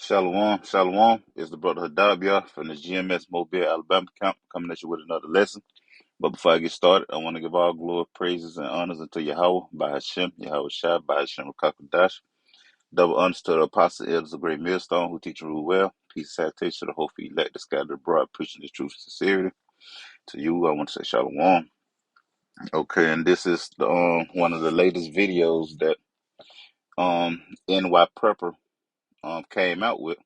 Shalom, Shalom is the brother Hadabia from the GMS Mobile, Alabama camp, coming at you with another lesson. But before I get started, I want to give all glory, praises, and honors unto Yahweh, by Hashem, Yahweh Shai, by Hashem, Rakakadash. Double honors to the apostle elders of Great Millstone, who teach rule well. Peace and salutation to the whole elect, the scattered abroad, preaching the truth and sincerity. To you, I want to say Shalom. Okay, and this is the one of the latest videos that NY Prepper came out with.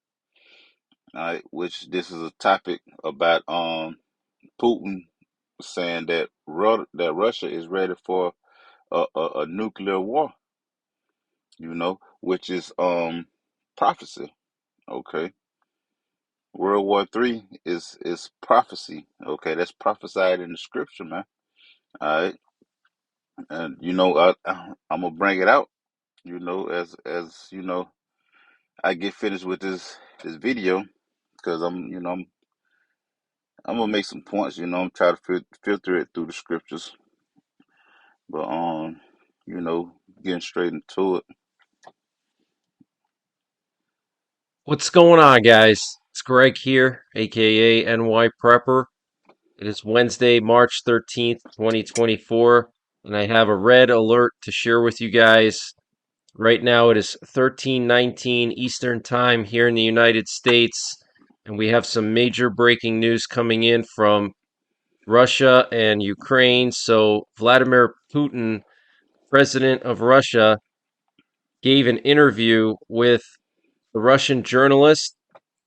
All right, which this is a topic about Putin saying that Russia is ready for a nuclear war, which is prophecy. Okay, World War III is prophecy. Okay, that's prophesied in the scripture, man. All right, and I'm gonna bring it out. As I get finished with this video, because I'm gonna make some points. I'm try to filter it through the scriptures, but getting straight into it. What's going on, guys? It's Greg here, aka NY Prepper. It is Wednesday, March 13th, 2024, and I have a red alert to share with you guys. Right now it is 13:19 Eastern Time here in the United States, and we have some major breaking news coming in from Russia and Ukraine. So, Vladimir Putin, president of Russia, gave an interview with the Russian journalist.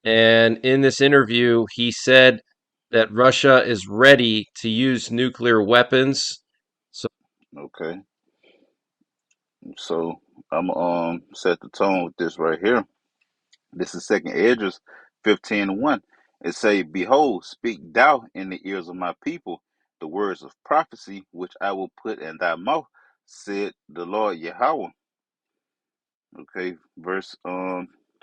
And in this interview, he said that Russia is ready to use nuclear weapons. Okay, so I'm set the tone with this right here. This is Second Esdras 15:1. It say, "Behold, speak thou in the ears of my people the words of prophecy which I will put in thy mouth, said the Lord Yahweh." Okay, verse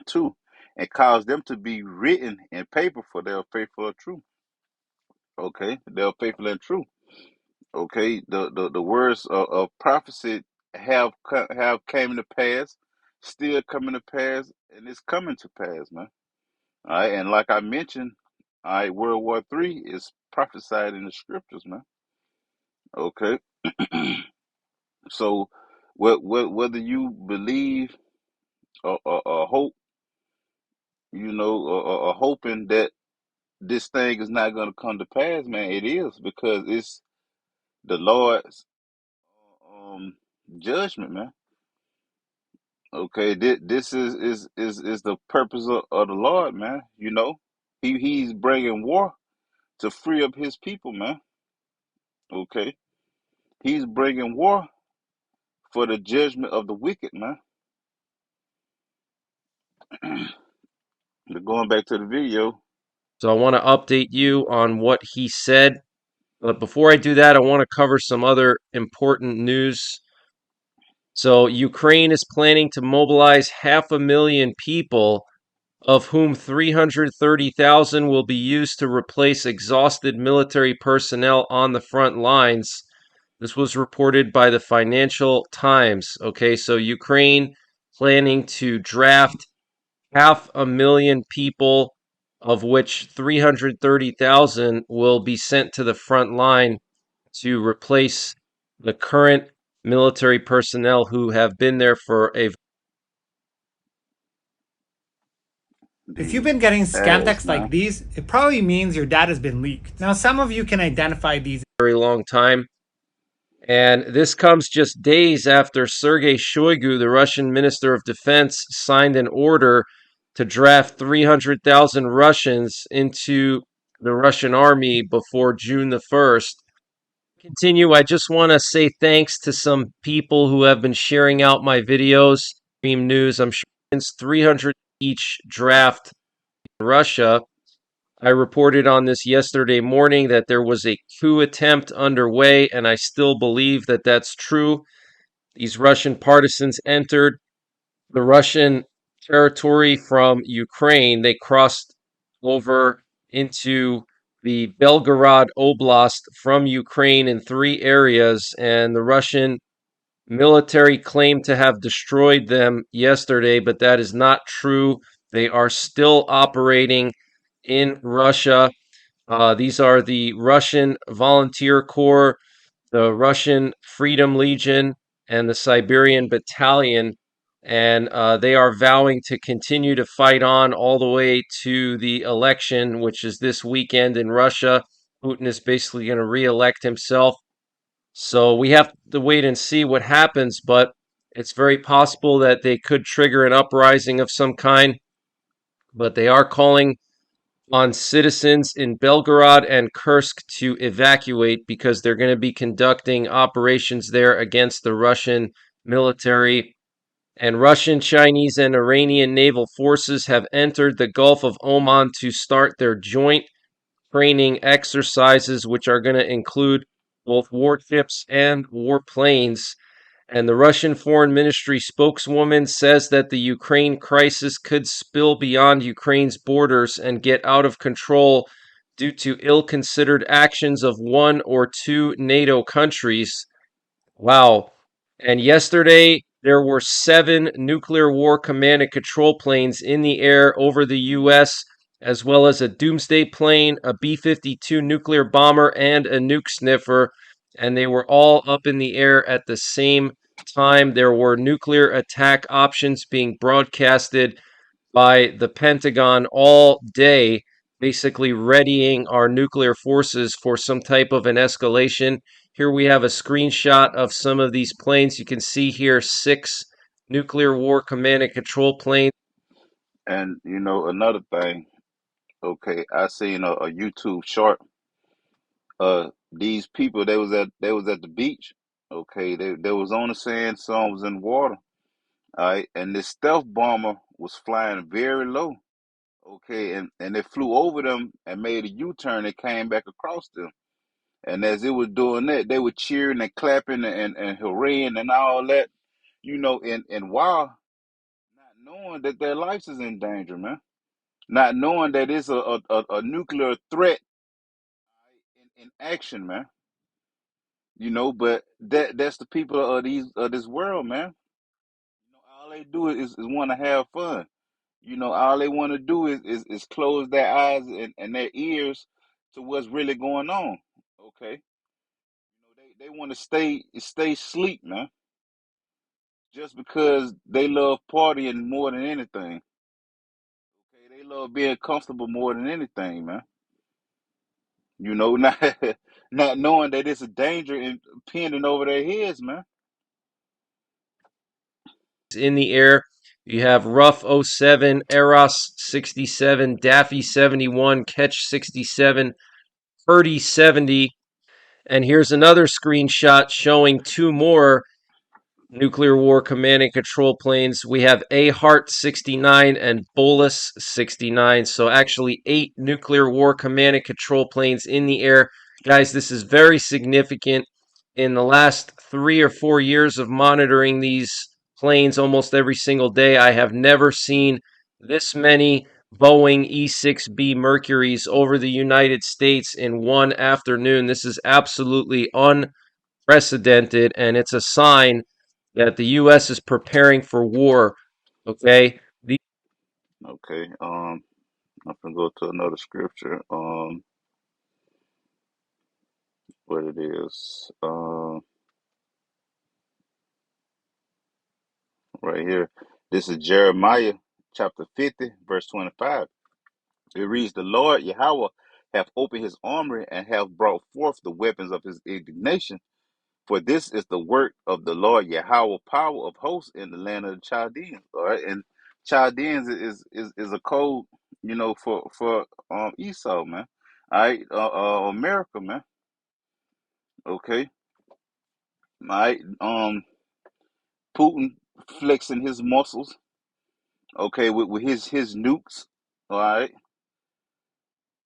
2, and cause them to be written in paper, for they are faithful and true. Okay, they are faithful and true. Okay, the words of prophecy have came to pass, still coming to pass, and it's coming to pass, man. All right, and like I mentioned, all right, World War III is prophesied in the scriptures, man. Okay, so whether you believe or hope, or hoping that this thing is not going to come to pass, man, it is, because it's the Lord's um judgment, man. Okay, this is the purpose of the Lord, man. He's bringing war to free up his people, man. Okay, he's bringing war for the judgment of the wicked, man. But going back to the video. So I want to update you on what he said. But before I do that, I want to cover some other important news. So Ukraine is planning to mobilize 500,000 people, of whom 330,000 will be used to replace exhausted military personnel on the front lines. This was reported by the Financial Times. Okay, so Ukraine planning to draft 500,000 people, of which 330,000 will be sent to the front line to replace the current military personnel who have been there for a. If you've been getting scam texts like Man. these, it probably means your data has been leaked. Now, some of you can identify these Very long time. And this comes just days after Sergei Shoigu, the Russian Minister of Defense, signed an order to draft 300,000 Russians into the Russian army before June the 1st. Continue, I just want to say thanks to some people who have been sharing out my videos. Stream news, I'm sure it's 300 each draft in Russia. I reported on this yesterday morning that there was a coup attempt underway, and I still believe that that's true. These Russian partisans entered the Russian territory from Ukraine. They crossed over into the Belgorod Oblast from Ukraine in 3 areas, and the Russian military claimed to have destroyed them yesterday, but that is not true. They are still operating in Russia. These are the Russian Volunteer Corps, the Russian Freedom Legion, and the Siberian Battalion. And they are vowing to continue to fight on all the way to the election, which is this weekend in Russia. Putin is basically going to re-elect himself. So we have to wait and see what happens, but it's very possible that they could trigger an uprising of some kind. But they are calling on citizens in Belgorod and Kursk to evacuate because they're going to be conducting operations there against the Russian military. And Russian, Chinese, and Iranian naval forces have entered the Gulf of Oman to start their joint training exercises, which are going to include both warships and warplanes. And the Russian Foreign Ministry spokeswoman says that the Ukraine crisis could spill beyond Ukraine's borders and get out of control due to ill considered actions of one or two NATO countries. Wow. And yesterday, there were 7 nuclear war command and control planes in the air over the U.S., as well as a doomsday plane, a B 52 nuclear bomber, and a nuke sniffer. And they were all up in the air at the same time. There were nuclear attack options being broadcasted by the Pentagon all day, basically readying our nuclear forces for some type of an escalation. Here we have a screenshot of some of these planes. You can see here 6 nuclear war command and control planes. And another thing. Okay, I seen a YouTube short. These people they was at the beach. Okay, they was on the sand, some was in water. All right, and this stealth bomber was flying very low. Okay, and it flew over them and made a U-turn and came back across them. And as it was doing that, they were cheering and clapping and hurraying and all that. And while not knowing that their lives is in danger, man. Not knowing that it's a nuclear threat in action, man. But that's the people of this world, man. All they do is want to have fun. All they want to do is close their eyes and their ears to what's really going on. Okay. They want to stay sleep, man. Just because they love partying more than anything. Okay, they love being comfortable more than anything, man. Not not knowing that it's a danger pending over their heads, man. In the air. You have Rough '07, Eros 67, Daffy 71, Catch 67, Purdy 70. And here's another screenshot showing 2 more nuclear war command and control planes. We have A Heart 69 and Bolus 69. So actually 8 nuclear war command and control planes in the air. Guys, this is very significant. In the last 3 or 4 years of monitoring these planes almost every single day, I have never seen this many Boeing E-6B Mercuries over the United States in one afternoon. This is absolutely unprecedented, and it's a sign that the U.S. is preparing for war. Okay, Okay. I'm gonna go to another scripture. What it is. Right here. This is Jeremiah chapter 50, verse 25. It reads, "The Lord Yahweh hath opened his armory and hath brought forth the weapons of his indignation. For this is the work of the Lord Yahweh, power of hosts in the land of the Chaldeans." All right, and Chaldeans is a code, for Esau, man. All right, America, man. Okay, all right. Putin flexing his muscles. Okay, with his nukes. All right,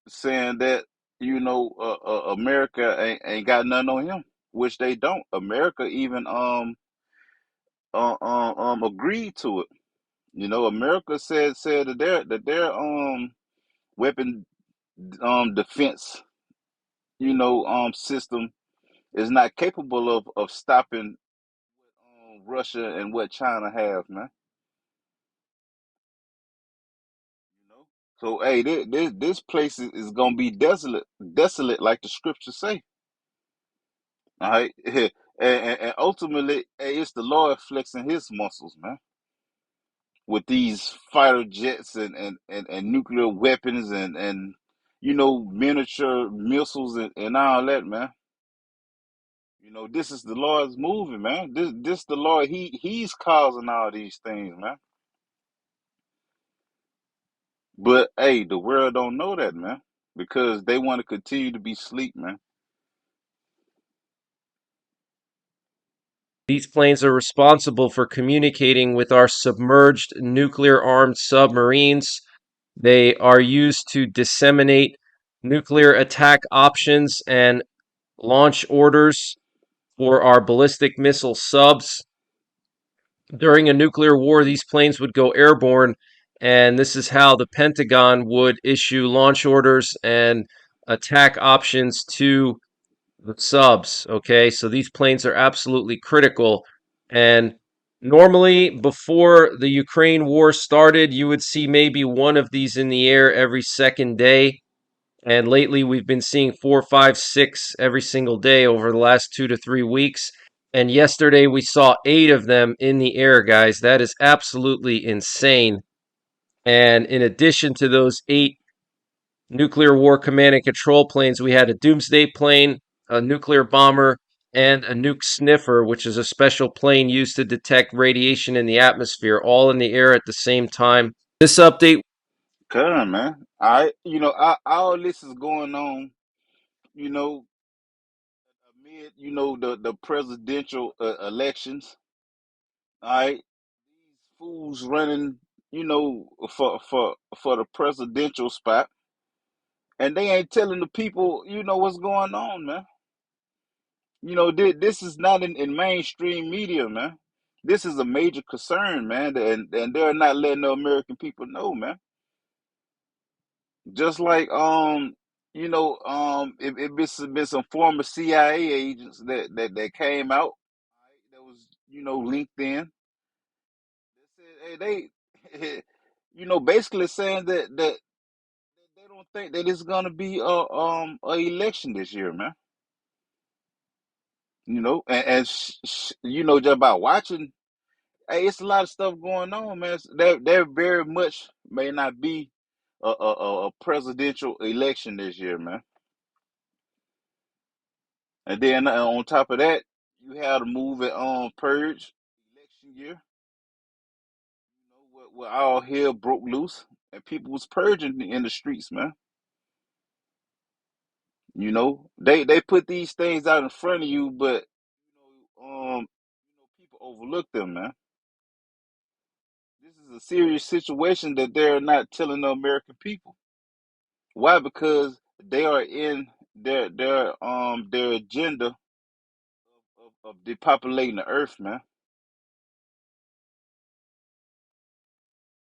saying that America ain't got nothing on him, which they don't. America even agreed to it. America said that their weapon defense system is not capable of stopping Russia and what China have, man. So hey, this place is gonna be desolate, like the scriptures say. All right, and ultimately, hey, it's the Lord flexing His muscles, man, with these fighter jets and nuclear weapons and miniature missiles and all that, man. This is the Lord's moving, man. This the Lord. He's causing all these things, man. But hey, the world don't know that, man, because they want to continue to be sleep, man. These planes are responsible for communicating with our submerged nuclear-armed submarines. They are used to disseminate nuclear attack options and launch orders for our ballistic missile subs. During a nuclear war, these planes would go airborne, and this is how the Pentagon would issue launch orders and attack options to the subs. Okay, so these planes are absolutely critical. And normally, before the Ukraine war started, you would see maybe one of these in the air every second day. And lately, we've been seeing 4, 5, 6 every single day over the last 2 to 3 weeks. And yesterday, we saw 8 of them in the air, guys. That is absolutely insane. And in addition to those 8 nuclear war command and control planes, we had a doomsday plane, a nuclear bomber, and a nuke sniffer, which is a special plane used to detect radiation in the atmosphere, all in the air at the same time. This update. Come, man. All this is going on, you know, amid the presidential elections. All right, these fools running, for the presidential spot, and they ain't telling the people, what's going on, man. This is not in mainstream media, man. This is a major concern, man, and they're not letting the American people know, man. Just like it's been some former CIA agents that came out, right, that was linked in. They said, hey, they basically saying that they don't think that it's gonna be a election this year, man. Just by watching, hey, it's a lot of stuff going on, man. There very much may not be a presidential election this year, man. And then on top of that, you had a movie on Purge election year, where all hell broke loose and people was purging in the streets, man. They put these things out in front of you, but people overlook them, man. This is a serious situation that they're not telling the American people. Why? Because they are in their agenda of depopulating the earth, man.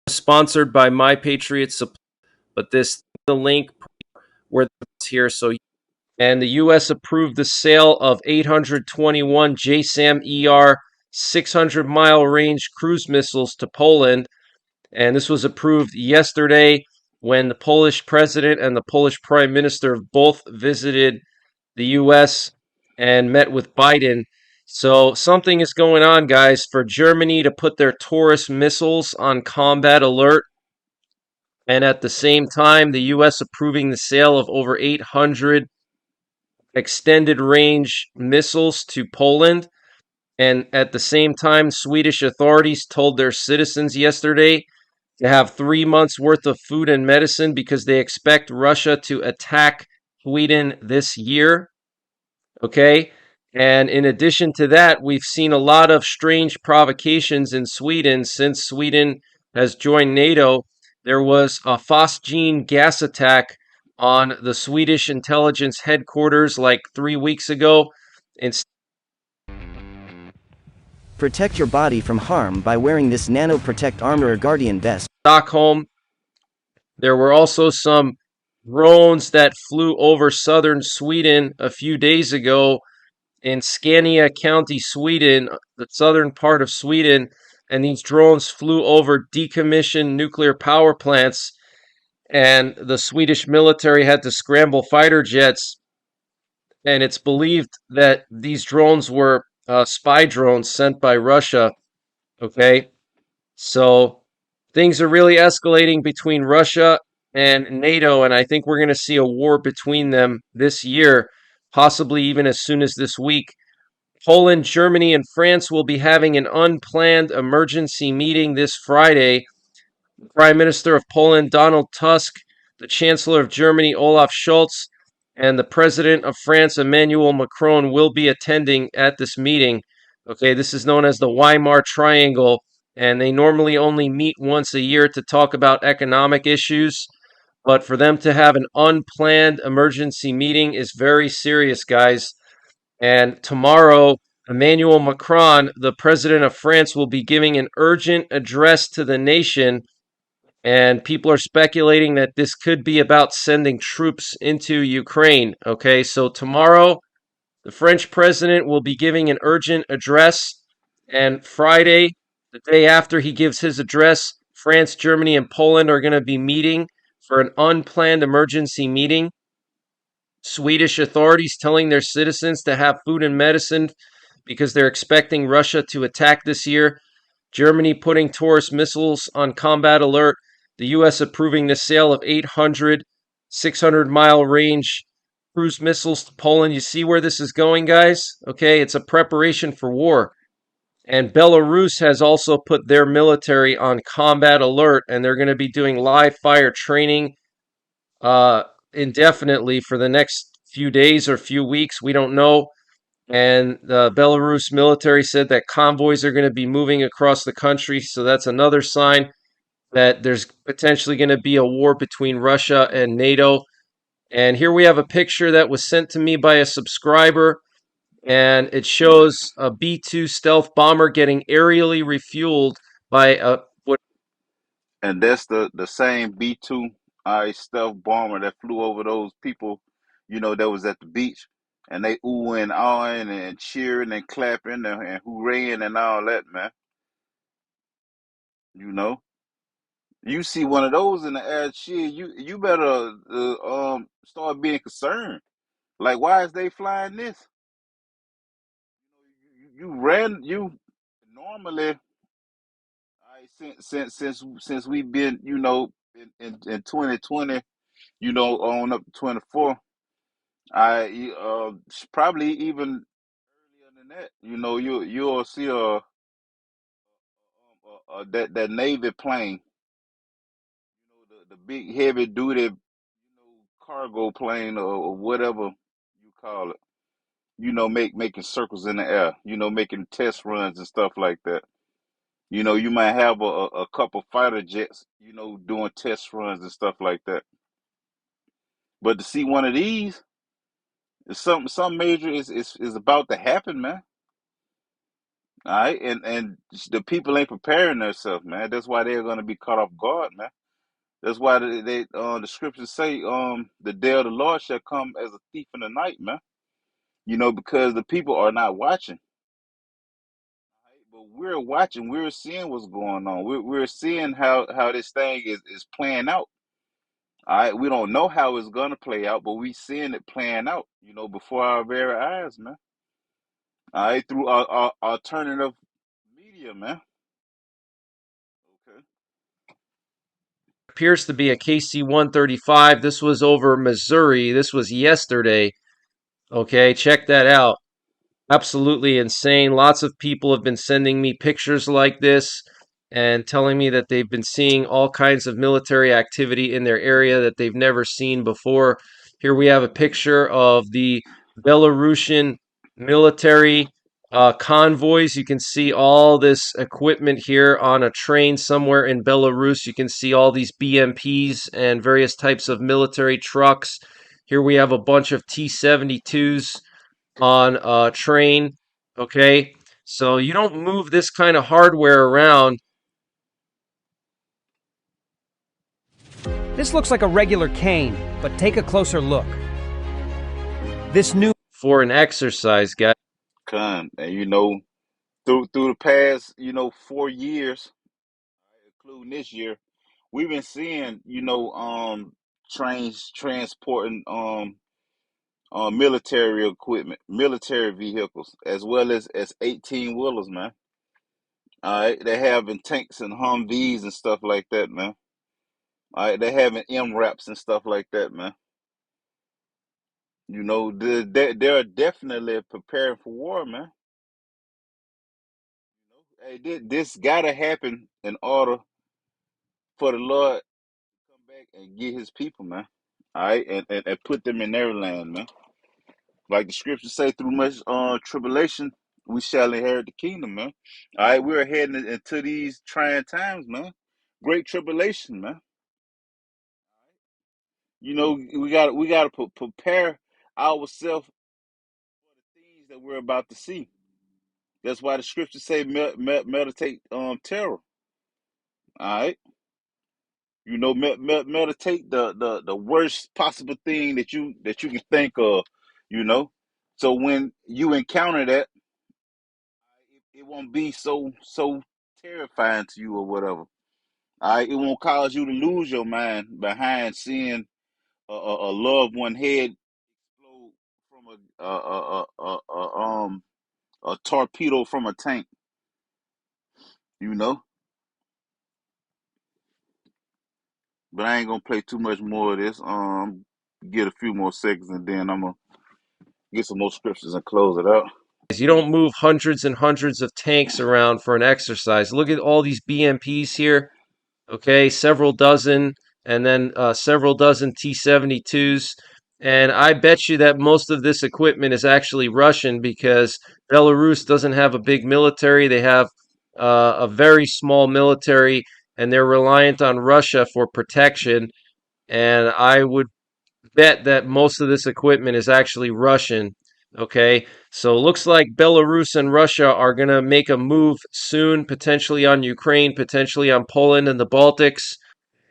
Sponsored by My Patriot Supply, but this the link where it's here. So, and the U.S. approved the sale of 821 JSAM-ER 600-mile range cruise missiles to Poland, and this was approved yesterday when the Polish president and the Polish prime minister both visited the U.S. and met with Biden. So something is going on, guys, for Germany to put their Taurus missiles on combat alert, and at the same time, the U.S. approving the sale of over 800 extended range missiles to Poland. And at the same time, Swedish authorities told their citizens yesterday to have 3 months worth of food and medicine because they expect Russia to attack Sweden this year. Okay. And in addition to that, we've seen a lot of strange provocations in Sweden since Sweden has joined NATO. There was a phosgene gas attack on the Swedish intelligence headquarters like 3 weeks ago in Protect your body from harm by wearing this Nano Protect Armor Guardian vest. Stockholm. There were also some drones that flew over southern Sweden a few days ago in Scania County, Sweden, the southern part of Sweden, and these drones flew over decommissioned nuclear power plants. and the Swedish military had to scramble fighter jets. And it's believed that these drones were spy drones sent by Russia. Okay, so things are really escalating between Russia and NATO, and I think we're going to see a war between them this year, possibly even as soon as this week. Poland, Germany, and France will be having an unplanned emergency meeting this Friday. The Prime Minister of Poland, Donald Tusk, the Chancellor of Germany, Olaf Scholz, and the President of France, Emmanuel Macron, will be attending at this meeting. Okay, this is known as the Weimar Triangle, and they normally only meet once a year to talk about economic issues. But for them to have an unplanned emergency meeting is very serious, guys. And tomorrow, Emmanuel Macron, the president of France, will be giving an urgent address to the nation. And people are speculating that this could be about sending troops into Ukraine. Okay, so tomorrow, the French president will be giving an urgent address. And Friday, the day after he gives his address, France, Germany, and Poland are going to be meeting for an unplanned emergency meeting. Swedish authorities telling their citizens to have food and medicine because they're expecting Russia to attack this year. Germany putting Taurus missiles on combat alert. The U.S. approving the sale of 800 600-mile range cruise missiles to Poland. You see where this is going, guys? Okay, it's a preparation for war. And Belarus has also put their military on combat alert, and they're going to be doing live fire training uh, indefinitely for the next few days or few weeks. We don't know. And the Belarus military said that convoys are going to be moving across the country. So that's another sign that there's potentially going to be a war between Russia and NATO. And here we have a picture that was sent to me by a subscriber. And it shows a B-2 stealth bomber getting aerially refueled by a what And that's the same B-2 stealth bomber that flew over those people, that was at the beach, and they oohing and awing and cheering and clapping and hooraying and all that, man. You know, you see one of those in the air, shit, you better start being concerned. Like, why is they flying this? You ran you normally. Since we've been, in 2020, on up to 24, probably even earlier than that, you'll see that Navy plane, the big heavy duty, cargo plane or whatever you call it, making circles in the air, making test runs and stuff like that. You might have a couple fighter jets, doing test runs and stuff like that. But to see one of these, some major is about to happen, man. All right, and the people ain't preparing themselves, man. That's why they're gonna be caught off guard, man. That's why the scriptures say the day of the Lord shall come as a thief in the night, man. Because the people are not watching. Right? But we're watching. We're seeing what's going on. We're seeing how this thing is playing out. All right, we don't know how it's gonna play out, but we seeing it playing out, before our very eyes, man. All right, through our alternative media, man. Okay. appears to be a KC-135. This was over Missouri. This was yesterday. Okay, check that out. Absolutely insane. Lots of people have been sending me pictures like this and telling me that they've been seeing all kinds of military activity in their area that they've never seen before. Here we have a picture of the Belarusian military convoys. You can see all this equipment here on a train somewhere in Belarus. You can see all these BMPs and various types of military trucks. Here we have a bunch of T-72s on a train. Okay, so you don't move this kind of hardware around This looks like a regular cane, but take a closer look. This new for an exercise, guys. And through the past, 4 years, including this year, we've been seeing, trains transporting military equipment, military vehicles, as well as 18 wheelers, man. All right, they having tanks and Humvees and stuff like that, man. All right, they having MRAPs and stuff like that, man. They're definitely preparing for war, man. Hey, this gotta happen in order for the Lord to come back and get His people, man. All right, and put them in their land, man. Like the scriptures say, through much tribulation, we shall inherit the kingdom, man. All right, we're heading into these trying times, man. Great tribulation, man. We got to prepare ourselves for the things that we're about to see. That's why the scriptures say meditate terror. All right, meditate the worst possible thing that you can think of. You know, so when you encounter that, it won't be so terrifying to you or whatever. All right, it won't cause you to lose your mind behind seeing a loved one head explode from a torpedo from a tank. You know, but I ain't gonna play too much more of this. Get a few more seconds and then I'm gonna get some more scriptures and close it out. You don't move hundreds and hundreds of tanks around for an exercise. Look at all these BMPs here. Okay, several dozen, and then several dozen T-72s. And I bet you that most of this equipment is actually Russian because Belarus doesn't have a big military. They have a very small military, and they're reliant on Russia for protection. And I would bet that most of this equipment is actually Russian. Okay, so it looks like Belarus and Russia are going to make a move soon, potentially on Ukraine, potentially on Poland and the Baltics.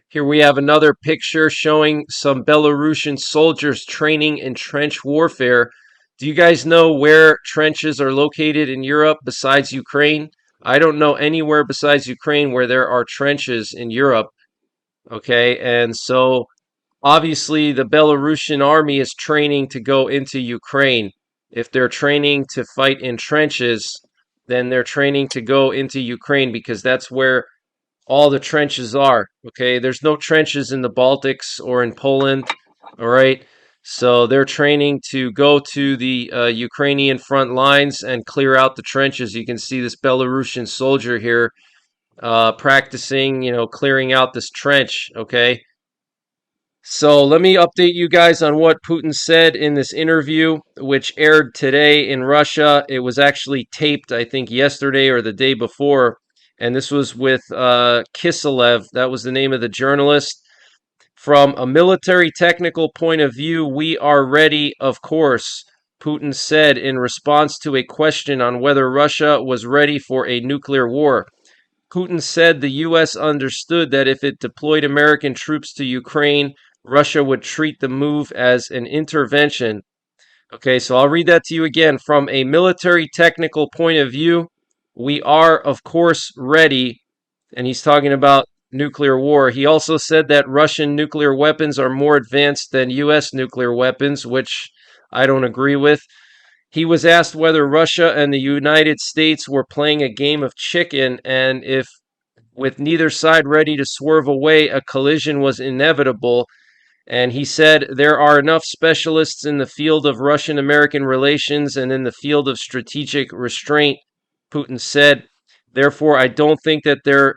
Here we have another picture showing some Belarusian soldiers training in trench warfare. Do you guys know where trenches are located in Europe besides Ukraine? I don't know anywhere besides Ukraine where there are trenches in Europe. Okay, and so obviously the Belarusian army is training to go into Ukraine. If they're training to fight in trenches, then they're training to go into Ukraine because that's where all the trenches are. Okay, there's no trenches in the Baltics or in Poland. All right, so they're training to go to the Ukrainian front lines and clear out the trenches. You can see this Belarusian soldier here practicing, clearing out this trench. Okay, so let me update you guys on what Putin said in this interview, which aired today in Russia. It was actually taped, I think, yesterday or the day before. And this was with Kiselev. That was the name of the journalist. From a military technical point of view, we are ready, of course, Putin said in response to a question on whether Russia was ready for a nuclear war. Putin said the U.S. understood that if it deployed American troops to Ukraine, Russia would treat the move as an intervention. Okay, so I'll read that to you again. From a military technical point of view, we are, of course, ready. And he's talking about nuclear war. He also said that Russian nuclear weapons are more advanced than U.S. nuclear weapons, which I don't agree with. He was asked whether Russia and the United States were playing a game of chicken and if, with neither side ready to swerve away, a collision was inevitable. And he said, there are enough specialists in the field of Russian American relations and in the field of strategic restraint, Putin said. Therefore, I don't think that there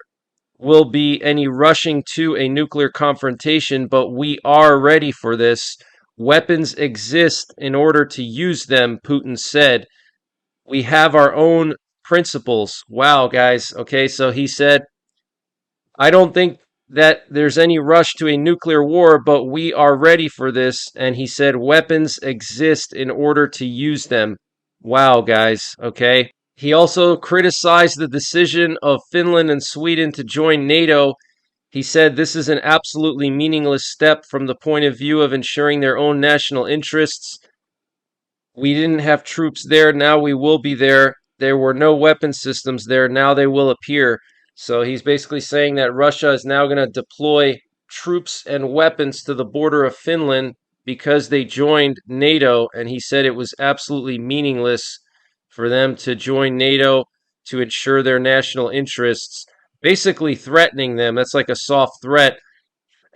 will be any rushing to a nuclear confrontation, but we are ready for this. Weapons exist in order to use them, Putin said. We have our own principles. Wow, guys. Okay, so he said, I don't think that there's any rush to a nuclear war, but we are ready for this. And he said, weapons exist in order to use them. Wow, guys. Okay. He also criticized the decision of Finland and Sweden to join NATO. He said this is an absolutely meaningless step from the point of view of ensuring their own national interests. We didn't have troops there. Now we will be there. There were no weapon systems there. Now they will appear. So he's basically saying that Russia is now going to deploy troops and weapons to the border of Finland because they joined NATO. And he said it was absolutely meaningless for them to join NATO to ensure their national interests, basically threatening them. That's like a soft threat.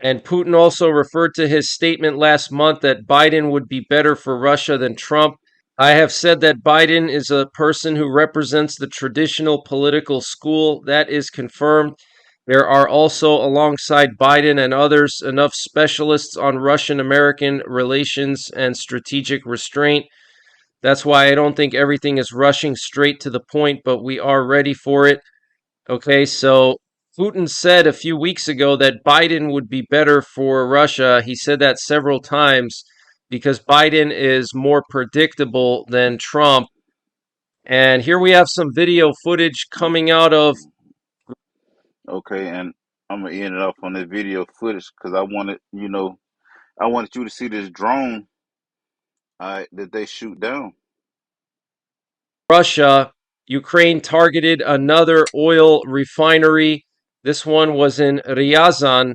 And Putin also referred to his statement last month that Biden would be better for Russia than Trump. I have said that Biden is a person who represents the traditional political school. That is confirmed. There are also, alongside Biden and others, enough specialists on Russian American relations and strategic restraint. That's why I don't think everything is rushing straight to the point, but we are ready for it. Okay, so Putin said a few weeks ago that Biden would be better for Russia. He said that several times because Biden is more predictable than Trump. And here we have some video footage coming out of Okay, and I'm gonna end it off on this video footage because I wanted you to see this drone, that they shoot down. Russia. Ukraine targeted another oil refinery. This one was in Ryazan,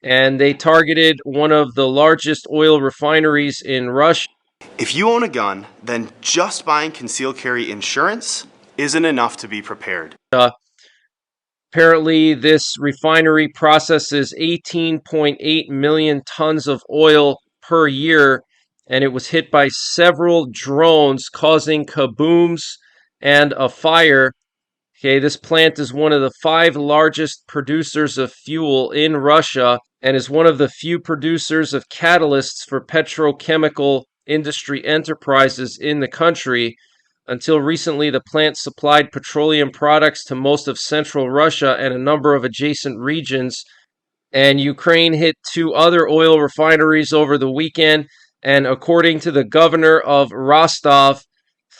and they targeted one of the largest oil refineries in Russia. If you own a gun, then just buying concealed carry insurance isn't enough to be prepared. Apparently, this refinery processes 18.8 million tons of oil per year, and it was hit by several drones, causing kabooms and a fire. Okay, this plant is one of the 5 largest producers of fuel in Russia and is one of the few producers of catalysts for petrochemical industry enterprises in the country. Until recently, the plant supplied petroleum products to most of central Russia and a number of adjacent regions. And Ukraine hit 2 other oil refineries over the weekend. And according to the governor of Rostov,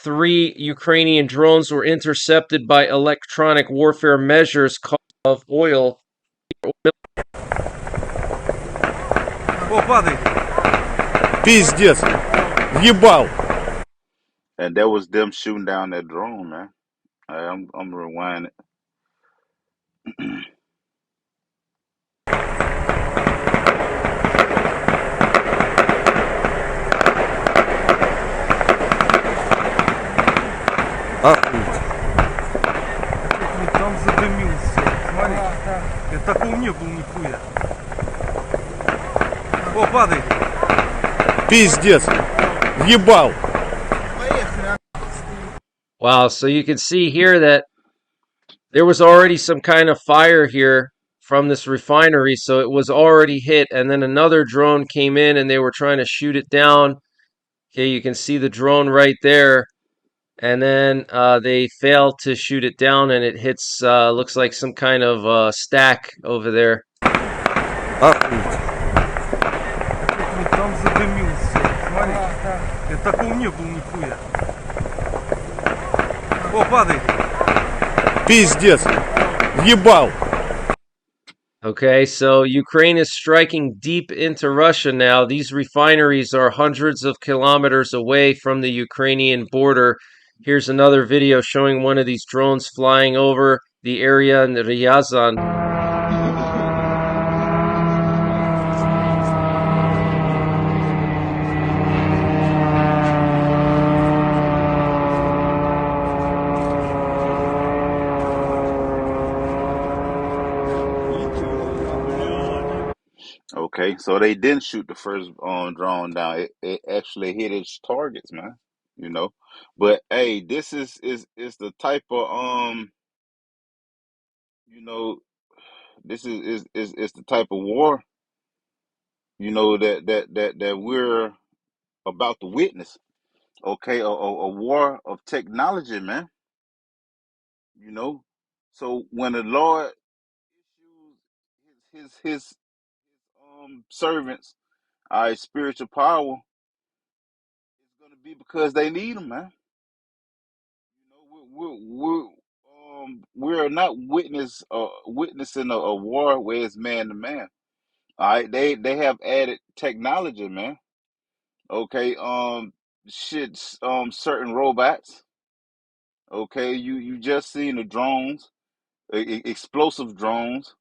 3 Ukrainian drones were intercepted by electronic warfare measures of oil. О, падай! Пиздец! Въебал! And that was them shooting down that drone, man. I'm rewinding. Охуеть. Там задымился. Смотри. Я такого не был нихуя. О, падай! Пиздец! Въебал! Wow, so you can see here that there was already some kind of fire here from this refinery, so it was already hit, and then another drone came in and they were trying to shoot it down. Okay, you can see the drone right there, and then they failed to shoot it down, and it hits, looks like some kind of stack over there. Охуеть. Там задымился. Смотри. Я такого не был нихуя. О, падай! Пиздец! Въебал! Okay, so Ukraine is striking deep into Russia now. These refineries are hundreds of kilometers away from the Ukrainian border. Here's another video showing one of these drones flying over the area in Ryazan. Okay, so they didn't shoot the first drone down. It actually hit its targets, man. You know, but hey, this is the type of you know, this is the type of war, that we're about to witness. Okay, a war of technology, man. You know, so when the Lord issues his servants spiritual power, it's gonna be because they need them, man. We're not witnessing a war where it's man to man. All right, they have added technology, man. Okay, certain robots. Okay, you just seen the drones. explosive drones.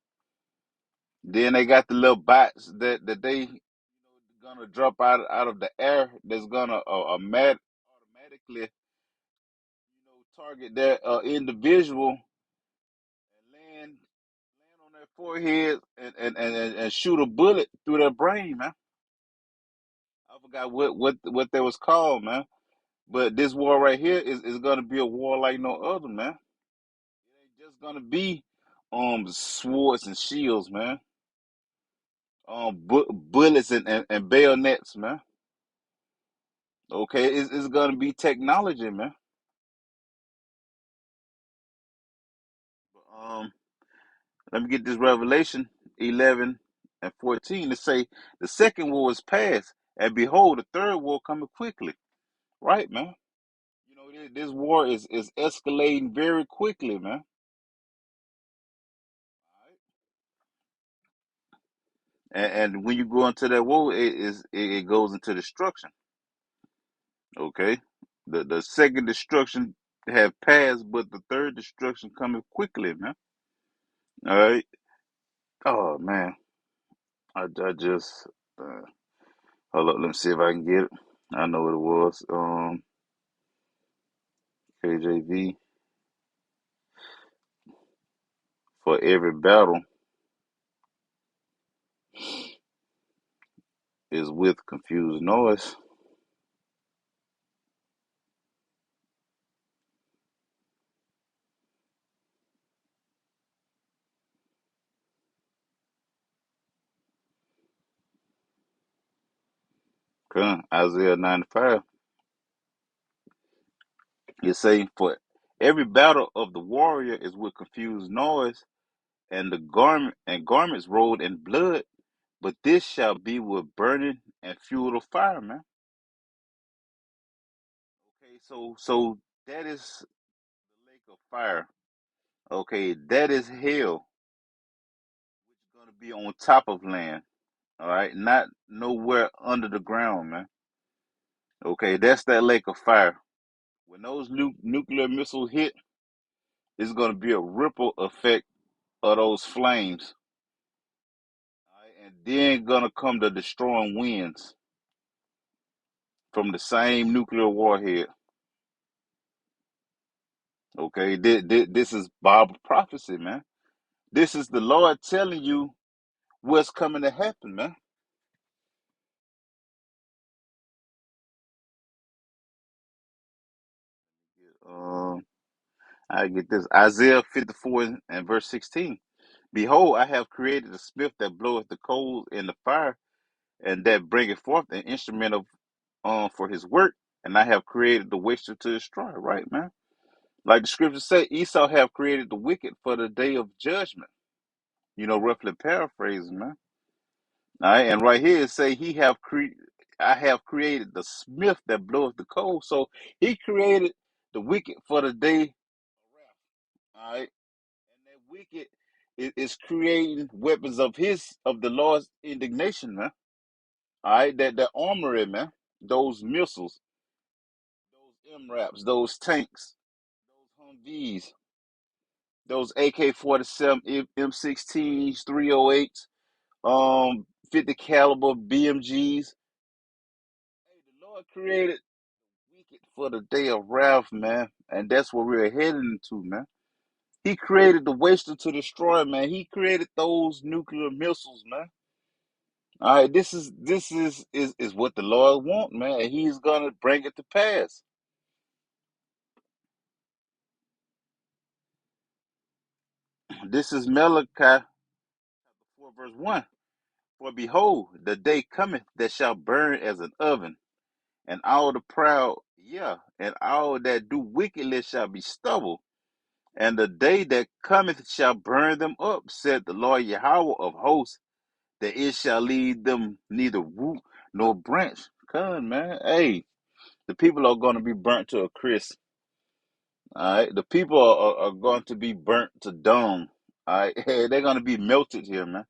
Then they got the little bots that they gonna drop out of the air. That's gonna automatically target that individual and land on their forehead and shoot a bullet through their brain, man. I forgot what that was called, man. But this war right here is gonna be a war like no other, man. It ain't just gonna be swords and shields, man. Bullets and bayonets, man. Okay, it's gonna be technology, man. Um, Let me get this Revelation 11 and 14 to say the second war is past, and behold, the third war coming quickly. Right, man. This war is escalating very quickly, man. And when you go into that war, it goes into destruction. Okay, the second destruction have passed, but the third destruction coming quickly, man. All right. Oh man, I just hold up. Let me see if I can get it. I know what it was. KJV, for every battle is with confused noise. Okay. Isaiah 95. It say for every battle of the warrior is with confused noise, and the garments rolled in blood, but this shall be with burning and fuel of fire, man. Okay, so that is the lake of fire. Okay, that is hell, which is gonna be on top of land. All right, not nowhere under the ground, man. Okay, that's that lake of fire. When those nuclear missiles hit, it's gonna be a ripple effect of those flames. All right, and then gonna come the destroying winds from the same nuclear warhead. Okay, this is Bible prophecy, man. This is the Lord telling you what's coming to happen, man. Um, I get this Isaiah 54 and verse 16. Behold, I have created a smith that bloweth the coals in the fire, and that bringeth forth an instrument of for his work, and I have created the waster to destroy. Right, man. Like the scriptures say, Esau have created the wicked for the day of judgment. Roughly paraphrasing, man. All right, and right here it say I have created the smith that bloweth the coal. So he created the wicked for the day of wrath. All right, and that wicked is creating weapons of the Lord's indignation, man. All right, that armory, man. Those missiles, those MRAPs, those tanks, those Humvees, those AK-47, M16s, 308s, 50 caliber BMGs. Hey, the Lord created wicked for the day of wrath, man, and that's what we're heading into, man. He created the waster to destroy, man. He created those nuclear missiles, man. All right, this is what the Lord wants, man, and He's gonna bring it to pass. This is Malachi 4 verse 1. For behold, the day cometh that shall burn as an oven, and all the proud, and all that do wickedly shall be stubble. And the day that cometh shall burn them up, said the Lord Yahweh of hosts, that it shall leave them neither root nor branch. Come, man. Hey, the people are going to be burnt to a crisp. All right. The people are going to be burnt to dung. All right. Hey, they're going to be melted here, man.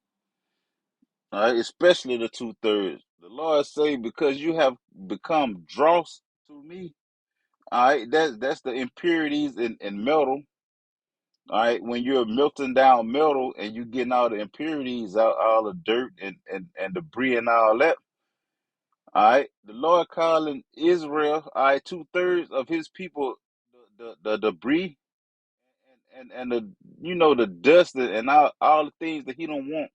All right. Especially the 2/3. The Lord say, because you have become dross to me. All right. That's the impurities in metal. All right, when you're melting down metal and you getting all the impurities out, all the dirt and debris and all that. All right, the Lord calling Israel, all right, 2/3 of His people, the debris and the the dust and all the things that He don't want.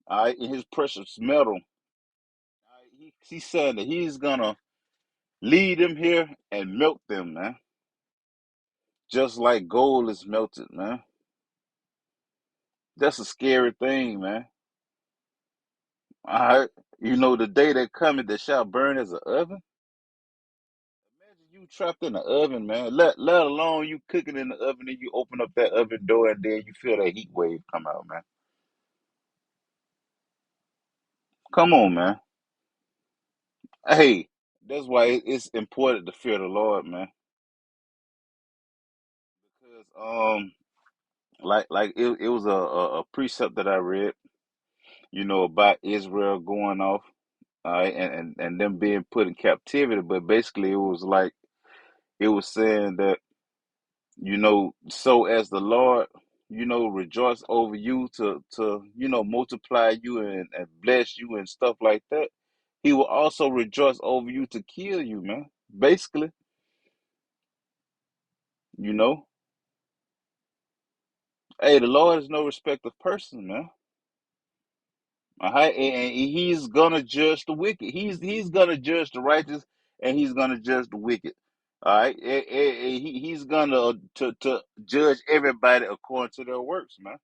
All right, in His precious metal. All right, he's saying that He's gonna lead them here and melt them, man, just like gold is melted, man. That's a scary thing, man. All right, the day that cometh that shall burn as an oven. Imagine you trapped in the oven, man. Let alone you cooking in the oven and you open up that oven door and then you feel that heat wave come out, man. Come on, man. Hey, that's why it's important to fear the Lord, man. Because like it was a precept that I read, about Israel going off, and them being put in captivity. But basically, it was like it was saying that so as the Lord, rejoice over you to multiply you and bless you and stuff like that, He will also rejoice over you to kill you, man. Basically, you know, hey, the Lord is no respect of person, man. All right, and He's gonna judge the wicked. He's gonna judge the righteous, and He's gonna judge the wicked. All right, He's gonna to judge everybody according to their works, man.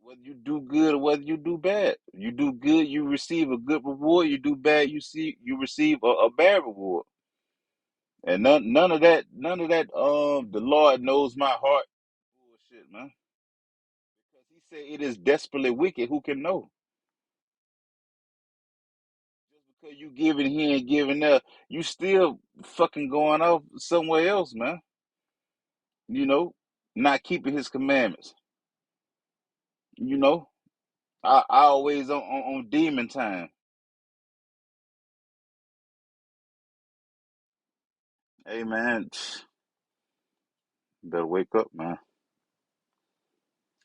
Whether you do good or whether you do bad, you do good, you receive a good reward. You do bad, you receive a bad reward. And none of that. The Lord knows my heart. Bullshit, man. Because He said it is desperately wicked. Who can know? Just because you giving here and giving there, you still fucking going off somewhere else, man. You know, not keeping His commandments. You know, I always on demon time. Hey, man, better wake up, man.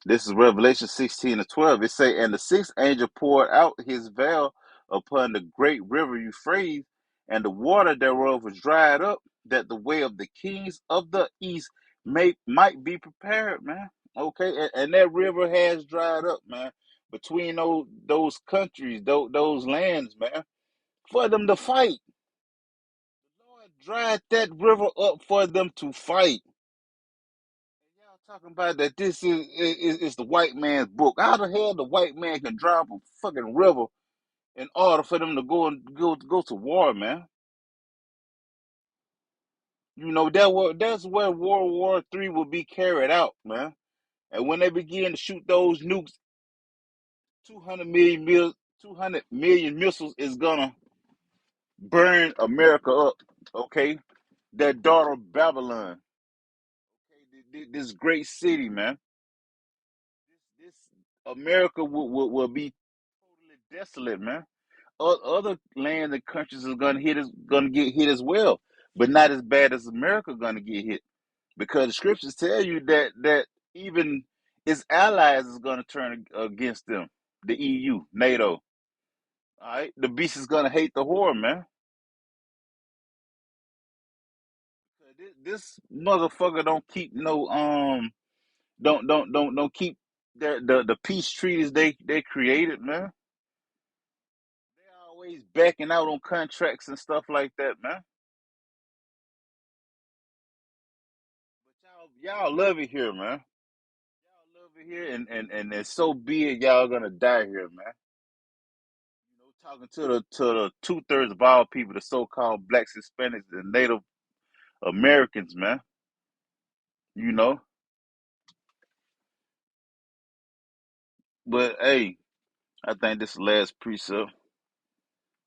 This is Revelation 16:12. It say, and the sixth angel poured out his veil upon the great river Euphrates, and the water thereof was dried up, that the way of the kings of the east might be prepared, man. Okay, and that river has dried up, man, between those countries, those lands, man, for them to fight. The Lord dried that river up for them to fight. Y'all talking about that this is the white man's book. How the hell the white man can drop a fucking river in order for them to go to war, man? That's where World War III will be carried out, man. And when they begin to shoot those nukes, 200 million missiles is gonna burn America up. Okay, that daughter of Babylon. Okay, this great city, man. This America will be totally desolate, man. Other lands and countries are gonna get hit as well, but not as bad as America gonna get hit, because the scriptures tell you that even its allies is gonna turn against them, the EU, NATO. All right, the beast is gonna hate the whore, man. This motherfucker don't keep no don't keep the peace treaties they created, man. They always backing out on contracts and stuff like that, man. But y'all love it here, man. Y'all love it here, and so be it. Y'all gonna die here, man. Talking to the 2/3 of all people, the so-called blacks, Hispanics, and Native Americans, man. You know, but hey, I think this is the last precept.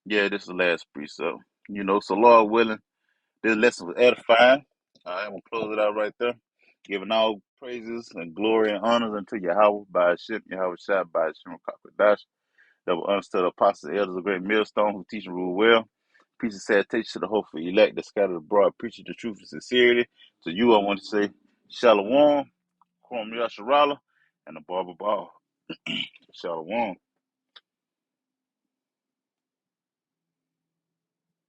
Yeah, this is the last precept. So Lord willing, this lesson was edifying. All right, I'm gonna close it out right there. Giving all praises and glory and honors unto Yahweh by Hashem, Yahweh Shai by Hashem Kakadash. That will understand the apostles, elders of great millstone who teach and rule well. Peace and salutation to the hopeful elect that scattered abroad, preaching the truth and sincerity. To you, I want to say, Shalom. Kwame Yasharala, and the Barber Ball. Shalom.